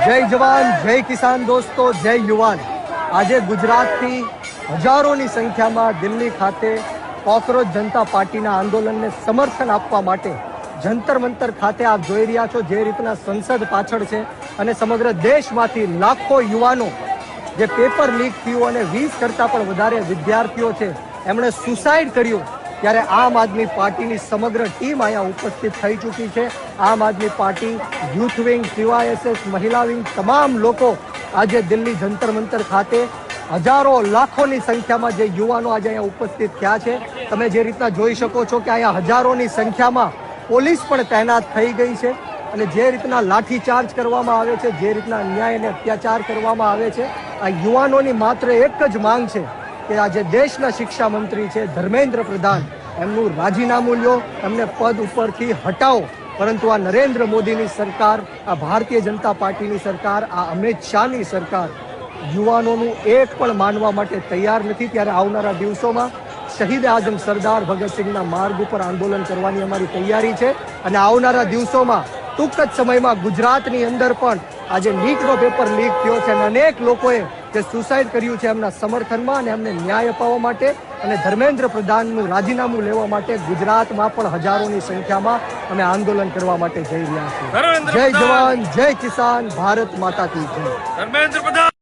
જય જવાન, જય કિસાન દોસ્તો, જય યુવાન। આજે ગુજરાતથી હજારોની સંખ્યામાં દિલ્હી ખાતે કોકરોચ જનતા પાર્ટીના આંદોલનને સમર્થન આપવા માટે જંતર મંતર ખાતે આપ જોઈ રહ્યા છો જે રીતના સંસદ પાછળ છે અને સમગ્ર દેશમાંથી લાખો યુવાનો જે પેપર લીક થયું અને 20 કરતાં પણ વધારે વિદ્યાર્થીઓ છે એમણે સુસાઇડ કર્યું ત્યારે આમ આદમી પાર્ટીની સમગ્ર ટીમ અહીંયા ઉપસ્થિત થઈ ચૂકી છે। આમ આદમી પાર્ટી યુથ વિંગ, CYSS, મહિલા વિંગ તમામ લોકો આજે દિલ્હી જંતર મંતર ખાતે હજારો લાખોની સંખ્યામાં જે યુવાનો આજે અહીંયા ઉપસ્થિત થયા છે। તમે જે રીતના જોઈ શકો છો કે અહીંયા હજારોની સંખ્યામાં પોલીસ પણ તૈનાત થઈ ગઈ છે અને જે રીતના લાઠીચાર્જ કરવામાં આવે છે, જે રીતના અન્યાય અને અત્યાચાર કરવામાં આવે છે, આ યુવાનોની માત્ર એક જ માંગ છે કે આજે દેશના શિક્ષા મંત્રી છે ધર્મેન્દ્ર પ્રધાન એમનું રાજીનામું લ્યો, એમને પદ ઉપરથી હટાવો। પરંતુ આ નરેન્દ્ર મોદીની સરકાર, આ ભારતીય જનતા પાર્ટીની સરકાર, આ અમિત શાહની સરકાર યુવાનોનું એક પણ માનવા માટે તૈયાર નથી। ત્યારે આવનારા દિવસોમાં શહીદ આઝમ સરદાર ભગતસિંહના માર્ગ ઉપર આંદોલન કરવાની અમારી તૈયારી છે અને આવનારા દિવસોમાં ટૂંક જ સમયમાં ગુજરાતની અંદર પણ આજે નીટનો પેપર લીક થયો છે અને અનેક લોકોએ જે સુસાઇડ કર્યું છે એમના સમર્થનમાં અને એમને ન્યાય અપાવવા માટે અને ધર્મેન્દ્ર પ્રધાનનું રાજીનામું લેવા માટે ગુજરાતમાં પણ હજારોની સંખ્યામાં અમે આંદોલન કરવા માટે જઈ રહ્યા છીએ। જય જવાન, જય કિસાન, ભારત માતા કી જય। ધર્મેન્દ્ર પ્રધાન।